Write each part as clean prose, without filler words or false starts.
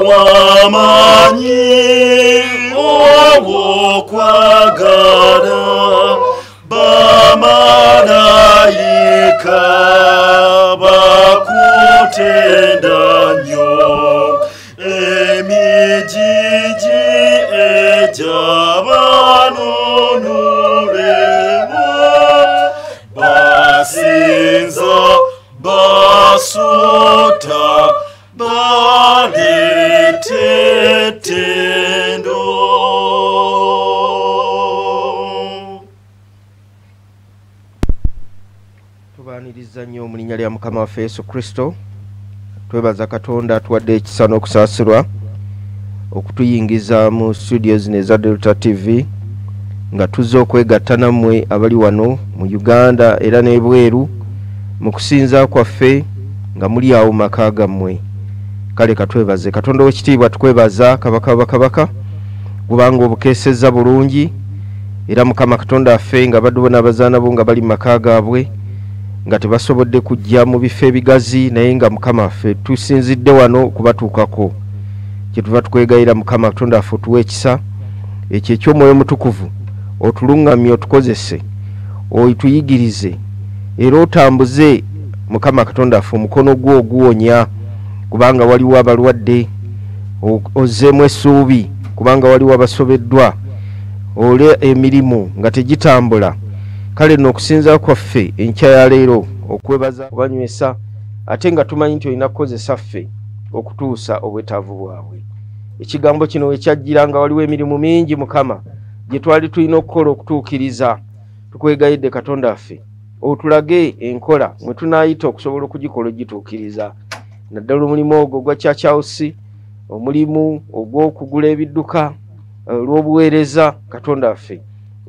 Wamanyi owokwagala bamalayika bakutenda nnyo emijiji egy'abanunulemu basinza basuta baletetendo. Tubaniriza nnyo mu linnya lya Mukama waffe Yesu Kristo. Twebaza Katonda atuwadde ekisa n'okusaasirwa okutuyingiza mu studio zino eza Delta TV nga tuzze okwegatta nammwe abali wano mu Uganda era n'ebweru mu kusinza kwaffe nga muli awo maka gammwe. Kale katwebaze Katonda w'ekitiibwa, tukwebaza kabaka bakabaka kubanga obukeesezza bulungi era Mukama Katonda affe nga baddu bona abazaana bo nga bali mu maka gaabwe nga tebasobodde kujja mu bifo ebigazi, naye nga Mukama affe tusinzidde wano kubatuukako. Kyetuva tukwegayira Mukama Katonda affe otuwe ekisa ekyo eky'omwoyo mutukuvu, otulungamye, otukozese, oyituyigirize era otambuze Mukama Katonda affe omukono gwo oguwonya, kubanga waliwo abalwadde, ozzeemu essuubi kubanga waliwo abasobeddwa, ole emirimu nga tegitambula. Kale nno okusinza kwaffe enkya ya leero okwebaza kubanywesa, ate nga tumanyi nti olina kukozesa ffe okutuusa obwetaavu bwabwe. Ekigambo kino wekyajjira nga waliwo emirimu mingi Mukama gye twali tulina okukola okutuukiriza. Tukwegayidde Katonda affe otulage enkola mwe tunaayita okusobola okugikola ogituukiriza. Naddala omulimu ogwo gwa Church House, omulimu ogw'okugula ebidduka, olw'obuweereza Katonda affe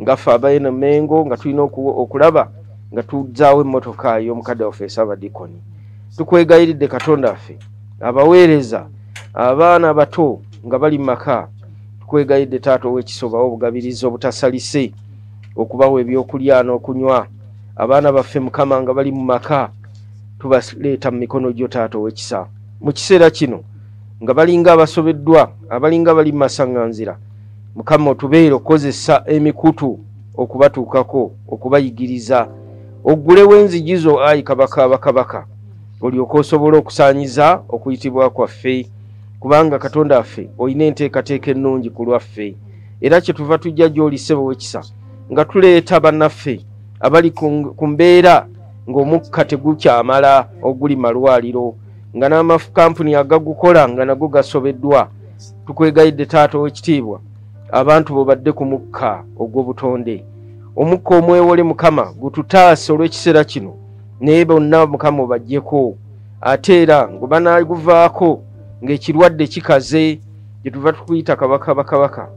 ngaffe abayina Mengo nga tulina okulaba nga tuzzaawo emmotoka y'omukadde waffe Ssaabadikoni. Tukwegayiridde Katonda affe abaweereza abaana bato nga bali mu maka, tukwegayidde Taata ow'ekisoba obugabirizi obutasalise okubawa ebyokulya n'okunywa. Abaana baffe Mukama nga bali mu maka tubaleeta mu mikono gyo Taata ow'ekisa. Mu kiseera kino nga balinga abasobeddwa, abalinga bali mu masaŋŋanzira, Mukama otubeere okukozesa emikutu okubatuukako, okubayigiriza. Oggulewo enzigi zo ayi kabaka bakabaka, olyoke osobole okusaanyiza okuyitibwa kwaffe, kubanga Katonda affe olina enteekateeka ennungi ku lwaffe. Era kyetuva tujja gy'oli ssebo w'ekisa nga tuleeta bannaffe abali ku mbeera ng'omukka tegukyamala oguli malwaliro, nga n'amakampuni agagukola nga nago gasobeddwa. Tukwegayidde Taata ow'ekitiibwa abantu bo badde ku mukka ogw'obutonde, omukka omwewole Mukama gututaase olw'ekiseera kino, naye bonna Mukama obaggyeko, ate era ngo banaaguvaako ng'ekirwadde kikaze. Gye tuva tukuyita kabaka bakabaka,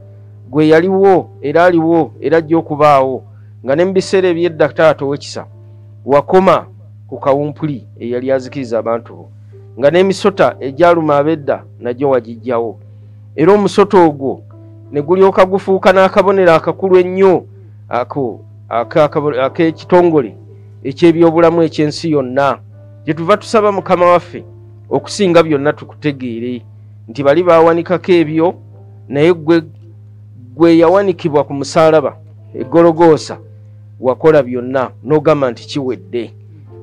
gwe yaliwo era aliwo era ajja okubaawo, nga ne mu biseera eby'edda Taata ow'ekisa wakoma ku kawumpuli eyali azikiriza abantu bo, nga n'emisota egyaluma ab'edda nagyo wagiggyawo, era omusota ogwo ne gulyoka gufuuka n'akabonero akakulu ennyo ak'ekitongole eky'ebyobulamu eky'ensi yonna. Gye tuva tusaba Mukama waffe okusinga byonna tukutegeere nti bali baawanikako ebyo, naye gwe yawanikibwa ku musaalaba eggologoosa wakola byonna n'ogamba nti kiwedde.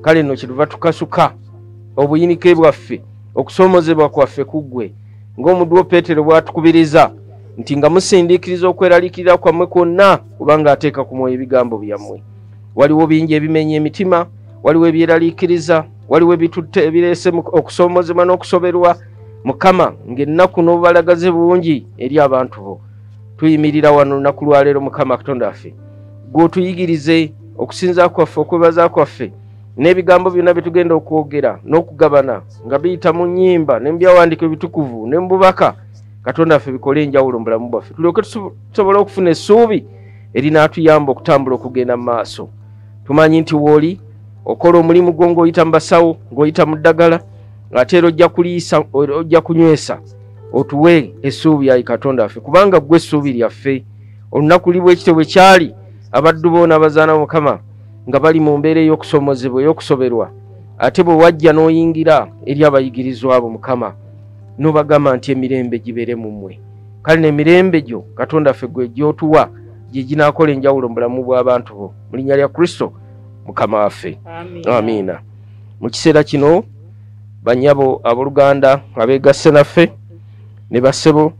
Kale nno kyetuva tukasuka obuyinike bwaffe, okusoomozebwa kwaffe ku ggwe, ng'omuddu wo Peetero bw'atukubiriza nti nga musindiikiriza okweraliikirira kwammwe kwonna kubanga ateeka ku mwoyo ebigambo byammwe. Waliwo bingi ebimenya emitima, waliwo ebyeraliikiriza, waliwo ebitutte ebireese okusoomozebwa n'okusoberwa. Mukama ng'ennaku n'obubalagaze bungi eri abantu bo. Tuyimirira wano olunaku lwa leero Mukama Katonda waffe, gw'otuyigirize okusinza kwaffe, okwebaza kwaffe, n'ebigambo byonna bye tugenda okwogera n'okugabana nga biyita mu nnyimba ne mu byawandiiko ebitukuvu ne mu bubaka. Katonda waffe bikole enjawulo mu bulamu bwaffe, tulyoke tusobole okufuna essuubi erinaatuyamba okutambula okugenda mu maaso. Tumanyi nti wooli okola omulimu gwo ng'oyita mu basawo, ng'oyita mu ddagala, ate era ojja kuliisa, ojja kunywesa. Otuwe essuubi ayi Katonda waffe, kubanga ggwe essuubi lyaffe. Olunaku li bwekityo bwe kyali abaddu boona abazaana Mukama nga bali mu mbeera ey'okusoomozebwa, ey'okusoberwa, ate bwe wajja n'oyingira eri abayigirizwa abo Mukama n'obagamba nti emirembe gibeere mu mmwe. Kale n'emirembe gyo Katonda ffe gwe gy'otuwa gye ginaakola enjawulo mu bulamu bw'abantu bo mu linnya lya Kristo Mukama waffe. Amiina. Mu kiseera kino bannyabo abooluganda abeegasse naffe ne bassebo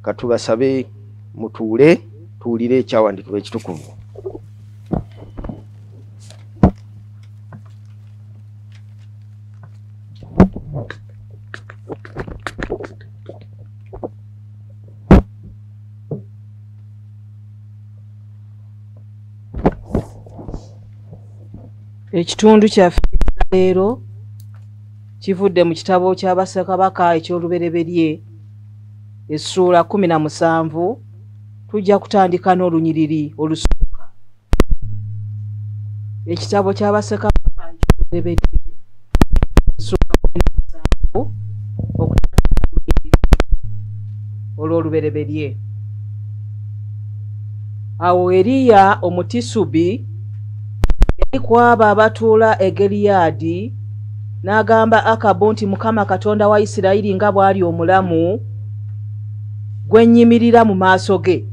katubasabe mutuule tuwulire ekyawandiikibwa ekitukuvu. Ekitundu kyaffe leero kivudde mu kitabo kya Bassekabaka eky'olubereberye essuula 17. Tujja kutandika n'olunyiriri olusooka. Ekitabo kya Bassekabaka eky'olubereberye essuula 17 okutandika olw'olubereberye. Awo Eriya Omutisubi yali kwabo abatuula e Geriyaadi n'agamba Akabu nti Mukama Katonda wa Isirayiri nga bw'ali omulamu gwe nnyimirira mu maaso ge,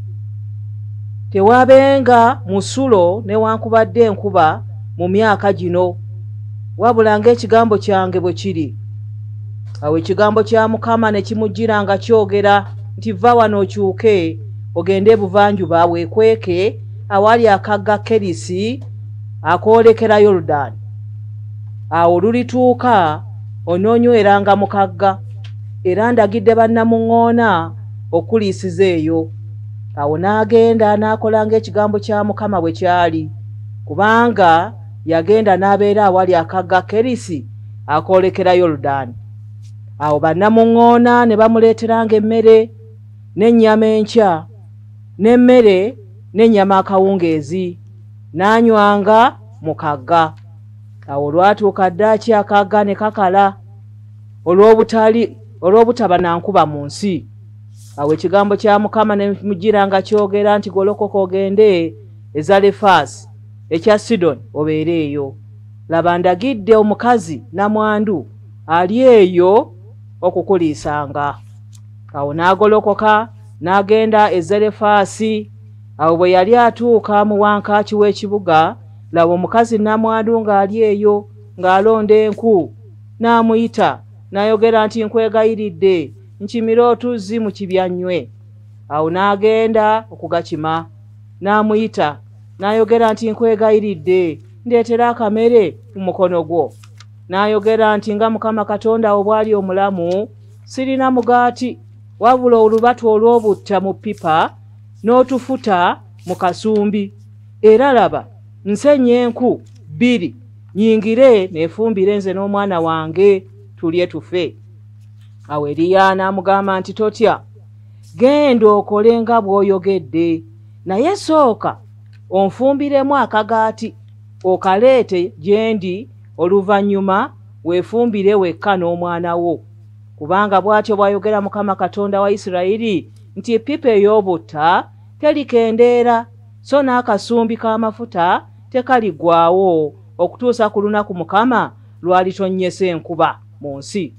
tewaabenga musulo newankubadde enkuba mu myaka gino, wabula ng'ekigambo kyange bwe kiri. Awo ekigambo kya Mukama ne kimujjira nga kyogera nti vva wano okyuke ogende ebuvanjuba weekweke awali akagga Kerisi akoolekera Yoludaani. Awo olulituuka onoonyweranga mu kagga, era ndagidde bannamuŋŋoona okuliisiza eyo. Awo n'agenda n'akola ng'ekigambo kya Mukama bwe kyali, kubanga yagenda n'abeera awali akagga Kerisi akoolekera Yoludaani. Awo bannamuŋŋoona ne bamuleeteranga emmere n'ennyama enkya, n'emmere n'ennyama akawungeezi, n'anywanga mu kagga. Awo olwatuuka ddaaki akagga ne kakala olw'obutaba na nkuba mu nsi. Awo ekigambo kya Mukama ne mujjira nga kyogera nti golokoka ogende e Zalefaasi ekya Sidoni obeere eyo. Laba ndagidde omukazi namwandu ali eyo okukuliisanga. Awo n'agolokoka n'agenda e Zalefaasi. Awo bwe yali atuuka mu wankaaki w'ekibuga, laba omukazi namwandu ng'ali eyo ng'alonda enku. N'amuyita n'ayogera nti nkwegayiridde nkimire otuzzi mu kibya nnywe. Awo n'agenda okugakima. N'amuyita n'ayogera nti nkwegayiridde ndeetera akamere mu mukono gwo. N'ayogera nti nga Mukama Katonda wo bw'ali omulamu, sirina mugaati wabula olubatu olw'obutta mu ppipa n'otufuta mu kasumbi. Era laba nsenye enku 2 nyingire neefumbire nze n'omwana wange tulye tufe. Awo Eriya n'amugamba nti totya, genda okole nga bw'oyogedde, naye sooka onfumbiremu akagaati okaleete gye ndi, oluvannyuma weefumbire wekka n'omwana wo. Kubanga bw'atyo bw'ayogera Mukama Katonda wa Isirayiri nti eppipa ey'obutta terikendeera, so n'akasumbi k'amafuta tekaligwawo okutuusa ku lunaku Mukama lwalitonnyesa enkuba mu nsi.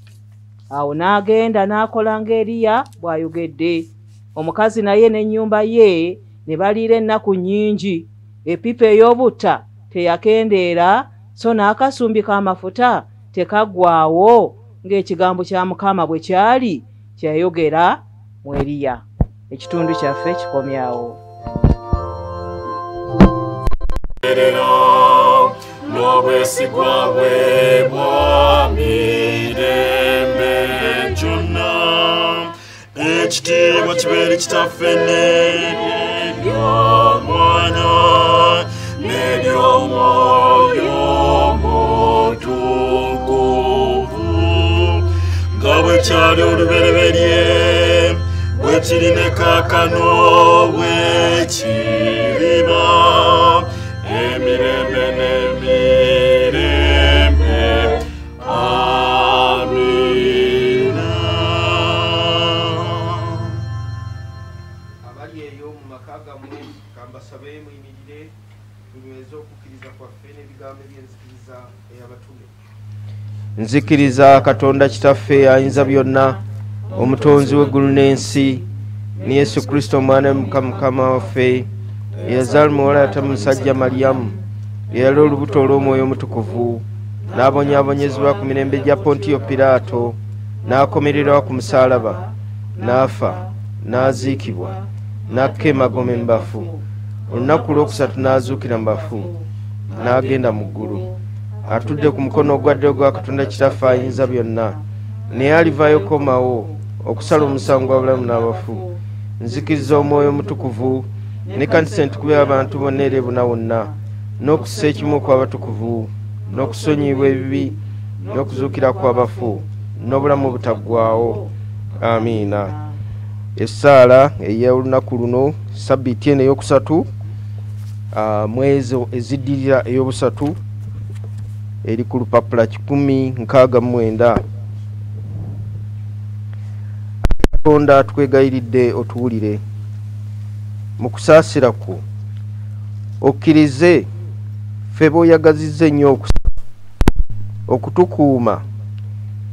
Awo n'agenda n'akola ng'Eriya bw'ayogedde. Omukazi naye n'ennyumba ye ne baliira ennaku nnyingi. Eppipa ey'obutta teyakendeera, so n'akasumbi k'amafuta tekaggwaawo, ng'ekigambo kya Mukama bwe kyali kyayogera mu Eriya. Ekitundu kyaffe kikomyawo. N'obwesigwa bwe bwa mirembe gyonna, ekitiibwa kibeere kitaffe n'ery'Omwana n'ery'Omwoyo Mutukuvu, nga bwe kyali olubereberye, bwe kiri ne kaakano, bwe kiriba emirembe n'emirembe. Amiina. Abali eyo mu maka gammwe kambasabe muyimirire tunyweze okukkiriza kwaffe n'ebigambo eby'enzikiriza eya nzikiriza Katonda kitaffe ayinza byonna omutonzi w'eggulu n'ensi ni Yesu Kristo omwana Mukama waffe eyazaala muwala yata musajja Mariyamu eyali olubuto olw'omwoyo omutukuvu n'abonyaabonyezebwa ku mirembe gya Pontiyo Piraato n'akomererwa ku musaalaba n'afa n'aziikibwa n'akka emagoma mu bafu olunaku lwokusatu n'azuukira mu bafu n'agenda mu ggulu atudde ku mukono ogwa ddyo gwa Katonda kitaffe ayinza byonna naye alivaayo komawo okusala omusango gw'abalamu n'abafu nzikiriza omwoyo omutukuvu n'ekkanisa entukuvu y'abantu bonna era bonna wonna n'okussa ekimu kw'abatukuvu n'okusonyiyibwa ebibi n'okuzuukira kw'abafu n'obulamu obutaggwaawo amiina. Essaala ey'olunaku luno sabbiiti eno ey'okusatu mwezi eziddirira ey'obusatu eri ku lupapula 1069. Katonda tukwegayiridde otuwulire mu kusaasira kwo okkirize ffe b'oyagazizza ennyo okutukuuma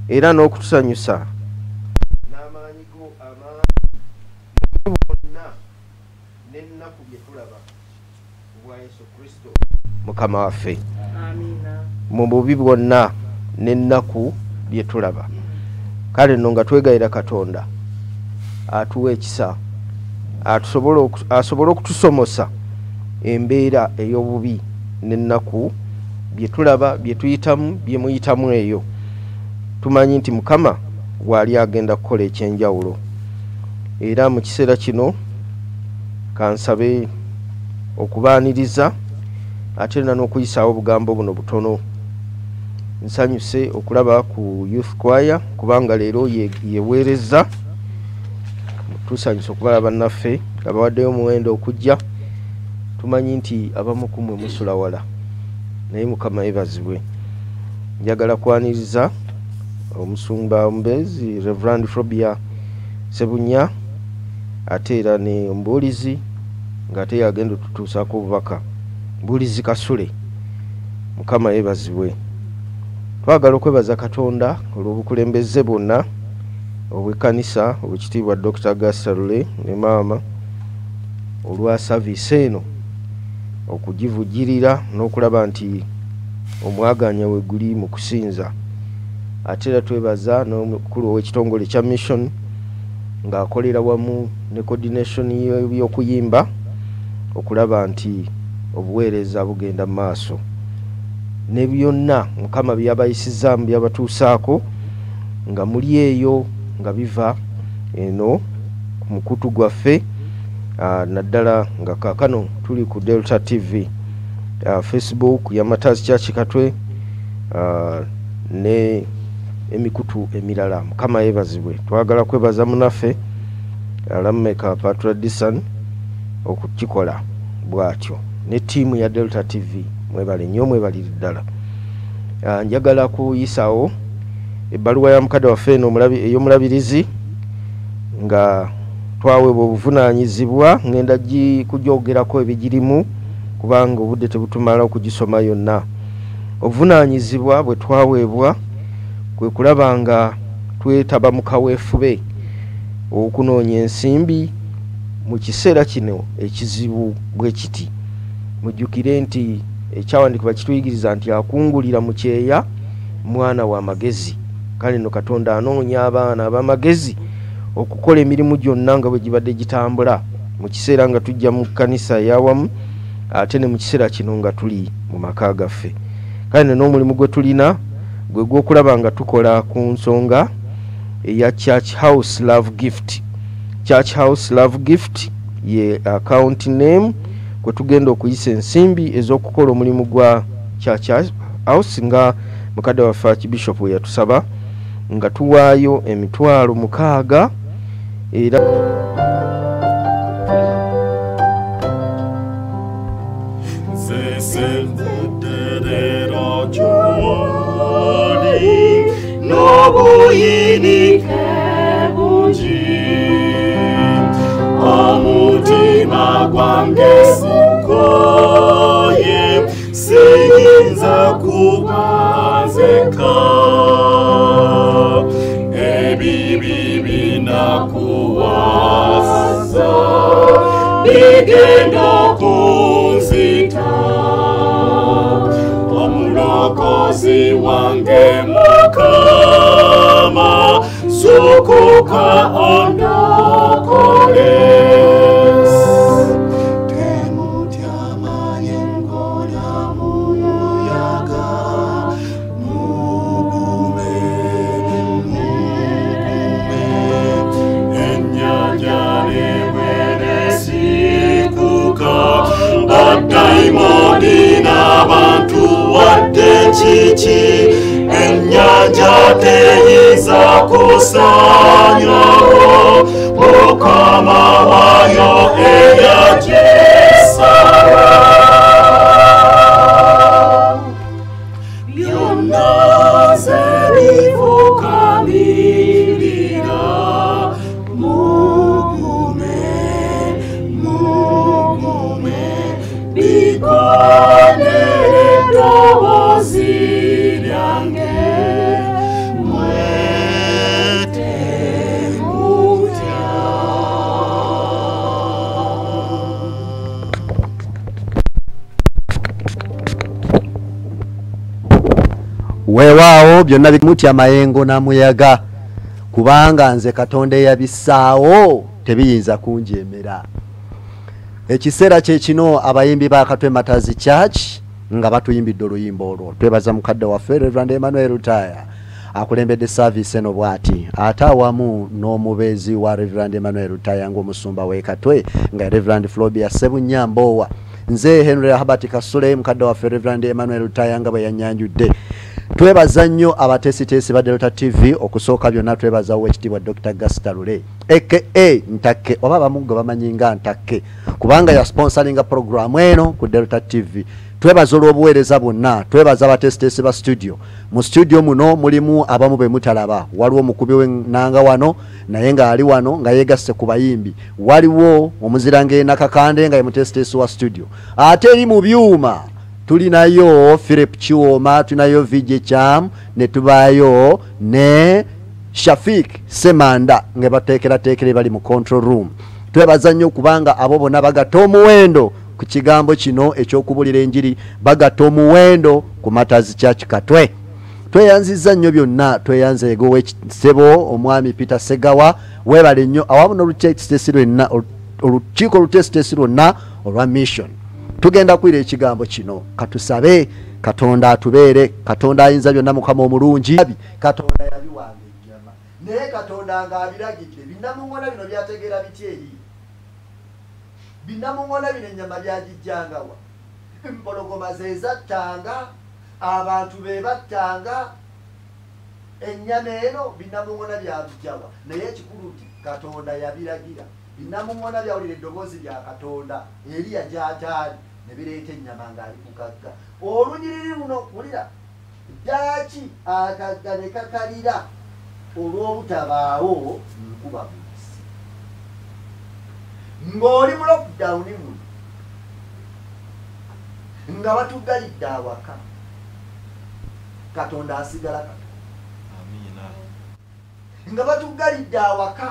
era n'okutusanyusa n'amaanyi go amangi bonna n'ennaku bye tulaba bwa Yesu Kristo Mukama waffe. Mu bubi bwonna n'ennaku bye tulaba. Kale nno nga twegayira Katonda atuwa ekisa asobole okutusomosa embeera ey'obubi n'ennaku bye tulaba bye tuyitamu bye muyitamu eyo. Tumanyi nti Mukama waali agenda kukola ekyenjawulo era mu kiseera kino kansabe okubaaniriza ate n'okuyisaawo obugambo buno butono. Nsanyuse okulaba ku youth choir kubanga leero yeweereza. Tusanyuse okubalaba bannaffe abawaddeyo omuwendo okujja. Tumanyi nti abamu ku mmwe musula wala naye Mukama yeebazibwe. Njagala kwaniriza omusumba Mubulizi Reverend Frobia Sebunya ate era ne Mubulizi ng'ate yagenda otutuusaako obubaka Mubulizi Kasule. Mukama yeebazibwe. Twagala okwebaza Katonda olw'obukulembeze bwonna obw'ekkanisa obwekitiibwa Dr. Kasule ne maama olwa saviisi eno okugivujjirira n'okulaba nti omwaganya we guli mu kusinza. Ate era twebaza n'omukulu w'ekitongole kya mission ng'akolera wamu ne coordination y'okuyimba okulaba nti obuweereza bugenda mu maaso. Ne byonna Mukama byabayisizaamu byabatuusaako nga muli eyo nga biva eno ku mukutu gwaffe naddala nga kaakano tuli ku Delta TV, Facebook ya Matazi Church Katwe ne emikutu emirala. Mukama yeebazibwe. Twagala kwebaza munaffe Alammeka Patradisan okukikola bw'atyo ne ttiimu ya Delta TV. Mwebale nnyo mwebalire ddala. Njagala kuyisaawo ebbaluwa ya mukadde waffe eno ey'omulabirizi nga twaweebwa obuvunaanyizibwa ngenda kugyogerako ebigirimu kubanga obudde tebutumala okugisoma yonna. Obuvunaanyizibwa bwe twaweebwa kwe kulaba nga twetaba mu kaweefube okunoonya ensimbi mu kiseera kino ekizibu bwe kiti. Mujjukire nti ekyawandiikibwa kituyigiriza nti akungulira mu kyeya mwana wa magezi. Kale no Katonda anoonya abaana ab'amagezi okukola emirimu gyonna nga bwe gibadde gitambula mu kiseera nga tujja mu kkanisa ey'awamu ate ne mu kiseera kino nga tuli mu maka gaffe. Kale n'omulimu gwe tulina gwe gw'okulaba nga tukola ku nsonga eya Church House Love Gift. Church House Love Gift ye account name kwe tugenda okuyisa ensimbi ez'okukola omulimu gwa Church House nga mukadde waffe Archbishop we yatusaba nga tuwaayo emitwalo 6 era omutima gwange sukoye siyinza kuba egendo kunzita omulokozi wange Mukama zukuka ondokole Daimoni n'abantu wadde kiki ennyanja teyinza kusaanyawo Mukama waayo eyagisala byonna ze bifukamirira Weewaawo byonna bimutya mayengo na muyaga kubanga nze Katonda yabisaawo tebiyinza kunjemera. Ekiseera kye kino abayimbi ba Katwe Matazi Church nga batuyimbidde oluyimba olwo. Twebaza mukadde waffe Reverend Emmanuel Rutaya akulembedde service eno bwati ate awamu n'omubeezi wa Reverend Emmanuel Rutaya ng'omusumba w'e Katwe nga Reverend Flobia Sebunyambowa. Nze Herbert Kasule mukadde waffe Reverend Emmanuel Rutaya nga bwe yanyanjudde. Twebaza nnyo abatesitesi ba Delta TV okusooka byonna twebaza Oweekitiibwa Dr. Gastalule aka Ntakke oba bamuggo bamanyi nga Ntakke kubanga ya sponsoringa programu eno ku Delta TV. Twebaza olw'obuweereza bwonna, twebaza abatesitesi ba studio. Mu studio muno mulimu abamu be mutalaba. Waliwo omukubi w'ennanga wano naye nga ali wano nga yeegasse ku bayimbi. Waliwo omuzirange Nakakande nga ye mutesitesi wa studio. Ate eri mu byuma tulinayo Philip Chiwoma, tulinayo VJ Cham, ne tubayo ne Shafik Semanda nga bateekera bali mu control room. Twebaza nnyo kubanga abo bonna bagatta omuwendo ku kigambo kino eky'okubulira enjiri, bagatta omuwendo ku Matazi Church Katwe. Tweyanziza nnyo byonna, tweyanze egowe Sebo omwami Peter Segawa, webale nnyo awamu n'olukiiko olutesitesi lwonna olwa mission. Tugenda kwira ekigambo kino katusabe Katonda atubeere. Katonda ayinza byonna, Mukama omulungi. Katonda yabiwanga ennyama naye Katonda ng'abiragidde binnamuŋŋona bino byategeera biti eri binnamuŋŋona bino ennyama byagijjangawa empologoma ze zattanga abantu be battanga ennyama eno binnamuŋŋona byabijjawa naye ekikulu nti Katonda yabiragira. Binnamuŋŋona byawulira eddoboozi lya Katonda Eriya gy'ataali ne bireeta ennyama ng'ali ku kagga. Olunyiriri luno kulira ddaaki akagga ne kakalira olw'obutabaawo nkuba mu nsi. Ng'oli mu lockdown muno nga batuggalidde awaka, Katonda asigala Katonda. Amiina. Nga batuggalidde awaka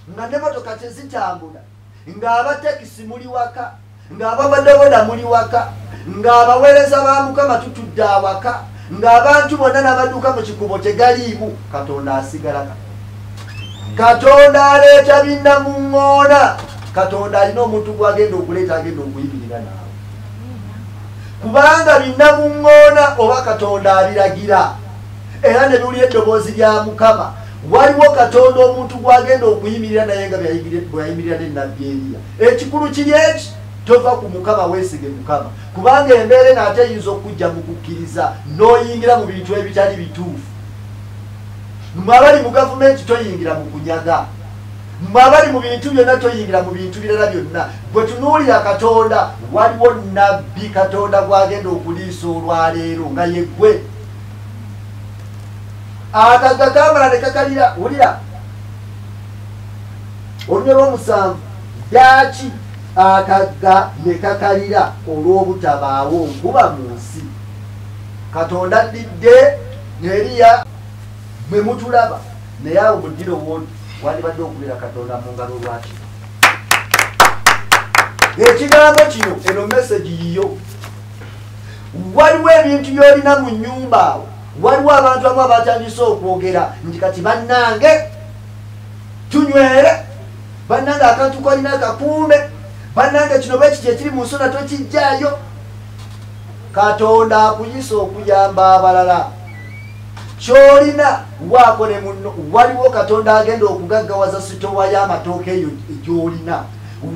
nga n'emmotoka tezitambula, ng'abatekisi muli waka, ng'ababodaboda muli waka, ng'abaweereza ba Mukama tutudde awaka, ng'abantu bonna n'amaduuka mu kikubo tegaliimu, Katonda asigala Katonda aleeta binnamuŋŋoona. Katonda alina omuntu gw'agenda okuleeta agenda okuyimirira naawe kubanga binnamuŋŋoona oba Katonda abiragira era ne biwulira eddoboozi lya Mukama. Waliwo Katonda omuntu gw'agenda okuyimirira naye nga bweyayimirira ne Nnabbi Eriya. Ekikulu kiri eki, tova ku Mukama, weesige Mukama kubanga embeera eno ate eyinza okujja mu kukkiriza n'oyingira mu bintu ebitali bituufu. Mmwe abali mu gavumenti toyingira mu kunyaga, mmwe abali mu bintu byonna toyingira mu bintu birala byonna. Bwe tunuulira Katonda, waliwo Nnabbi Katonda gw'agenda okuliisa olwaleero nga ye ggwe. Akagga kamala ne kakalira, wulira olunya lw'omusanvu ddaaki akagga ne kakalira olw'obutabaawo nkuba mu nsi. Katonda addidde Eriya mwe mutulaba naye awo mu ddiro wandibadde okubira Katonda mu ngalo lwaki. ekigambo kino eno message yiyo waliwo ebintu byolina mu nnyumba waliwo abantu abamu abatandise okwogera nti kati bannange tunywere bannange akantu kalina akakuume bannange kino bwekiti ekiri mu nsona tokijjaayo Katonda akuyisa okuyamba abalala kyolina waako ne munno waliwo Katonda agenda okugaggawaza sitowa y'amatooke eyo egyolina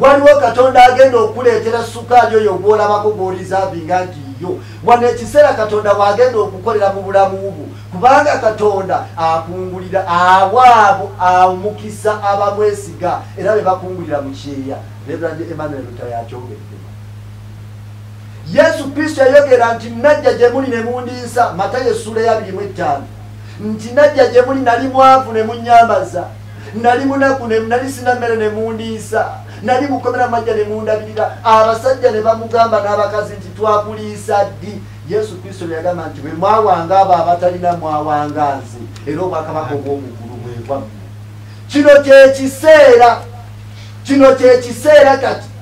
waliwo Katonda agenda okuleetera sukaali oyo gwolabako gw'olizaabinga nti yo wano ekiseera Katonda wagenda okukolera mu bulamu bwo kubanga Katonda akungulira awaabo amukisa abamwesiga era be bakungulira mu kyeya Reverend Emmanuel Lutayakyogedde Yesu Kristo yayogera nti najja gye muli ne mundiisa Matayo essula ya 25 nti najja gye muli nali mwavu ne munnyambaza nali munaku ne nali sina mmere ne mundiisa nali mukomera majja ne mundabirira abasajja ne bamugamba n'abakazi nti twakuliisa ddi Yesu Kristo yagamba nti bwe mwawanga abo abatalina mwawanga nze era obwakabaka obw'omugulu bweva kino kyekiseera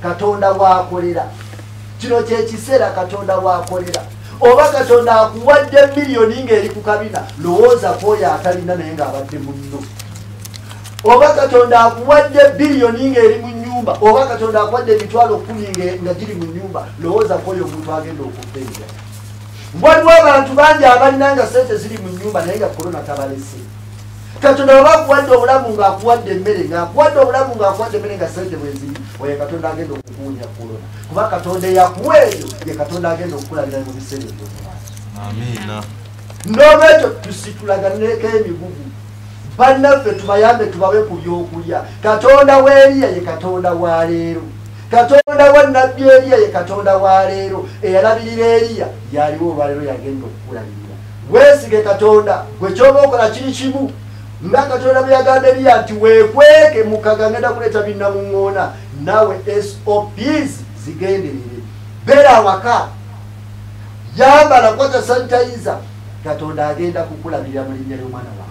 Katonda waakolera kino kyekiseera Katonda waakolera oba Katonda akuwadde miliyoni ng'eri ku kabina lowooza kwoyo atalina naye ng'abadde munno oba Katonda akuwadde biliyoni ng'eri mu nyumba oba Katonda akuwadde emitwalo 10 nga giri mu nyumba lowooza kwoyo omuntu agenda okufeera waliwo abantu bangi abalina nga sente ziri mu nyumba naye nga korona tabalese Katonda oba akuwadde obulamu ng'akuwadde emmere ng'akuwadde obulamu ng'akuwadde emmere nga sente bweziri oyo Katonda agenda okukuwunya korona kuba Katonda eyakuwa eyo ye Katonda agenda okukulabira mu biseera eby'omumaaso. Amiina. Noolwekyo tusitulaganeko emigugu bannaffe tubayambe tubawe ku byokulya Katonda wa Eriya ye Katonda wa leero Katonda wa Nabbi Eriya ye Katonda wa leero eyalabirira Eriya yaliwo olwaleero yagenda okukulabirira weesige Katonda gwe kyoba okola kiri kimu nga Katonda bwe yagamba Eriya nti weekweke mukaga ngenda kuleeta binnamuŋŋoona naawe SOPs zigenderere beera awaka yambala kwata sanitayiza Katonda agenda kukulabirira mu linnya ly'omwana wa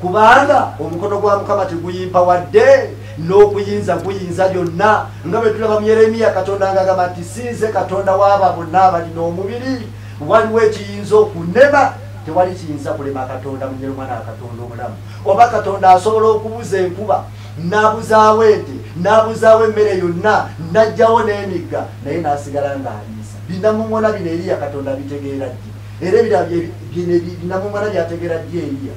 kubanga omukono gwa Mukama teguyimpa wadde n'okuyinza guyinza byonna nga bwe tulaba mu Yeremiya Katonda ng'agamba nti sinze Katonda w'abo bonna abalina omubiri waliwo ekiyinza okunema tewali kiyinza kulema Katonda mu nnyero mwana wa Katonda omulamu oba Katonda asobola okubuza enkuba n'abuzaawo ente n'abuzaawo emmere yonna n'ajjawo n'emigga naye n'asigala ng'aliisa binnamuŋŋoona bino Eriya Katonda bitegeera ddi era binnamuŋŋoona byategeera ddi Eriya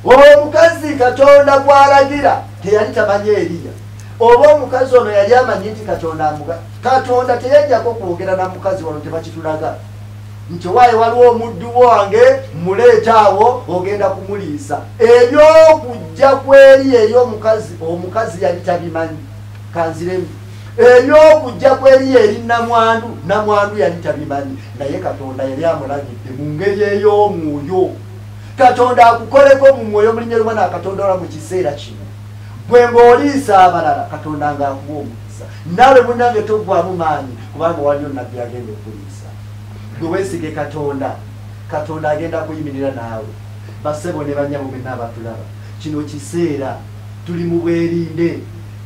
omukazi Katonda gw'alagira teyali tamanyi Eriya oba omukazi ono yali amanyi nti Katonda teyajjako kwogera na mukazi wano tebakitulaga nti waayo waliwo omuddu wange muleetaawo ogenda kumuliisa ebyokujja kweri eyo omukazi yali tabimanyi kanziremu ebyokujja kweri eri namwandu yali tabimanyi naye Katonda yali amulagidde mu ngeri ey'omwoyo Katonda akukoleko mu mwoyo mu linnya ly'omwana wa Katonda ola mu kiseera kino gwe ng'oliisa abalala Katonda ng'akuwa omukisa naawe munnange toggwamu maanyi kubanga waliyo nabbi agenda okuliisa gwe weesige Katonda agenda kuyimirira naawe basebo ne bannyabo mwenna abatulaba kino kiseera tuli mu bwerinde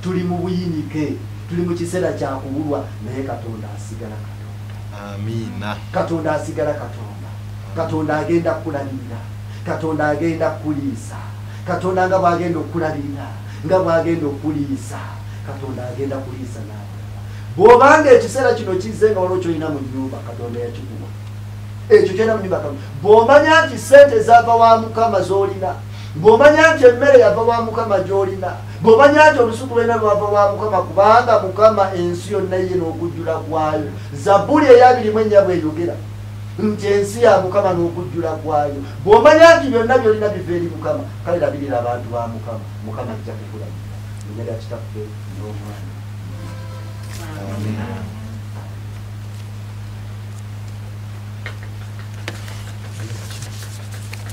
tuli mu buyinike tuli mu kiseera kya kubulwa naye Katonda asigala Katonda. Amiina. Katonda asigala Katonda agenda kukulabirira Katonda agenda kuliisa Katonda nga bwagenda okulabirira nga bwagenda okuliisa Katonda agenda kuliisa naawe bw'obanga ekiseera kino kizze nga waliwo kyolina mu nnyumba Katonda yakikuwa ekyo kyolina mu nnyumba bw'omanya nti sente zaava wa Mukama z'olina bw'omanya nti emmere yava wa Mukama gy'olina bw'omanya nti olusuku lwena lwava wa Mukama kubanga Mukama ensi yonna ye n'okujjula kwayo Zabbuli eya 24 bw'eyogera nti ensi ya Mukama n'okujjula kwayo bw'omanya nti byonna byolina biva eri Mukama kale labirira abantu ba Mukama ajja kukulabirira mu nnya lya Kitaffe n'Omwana. Amen.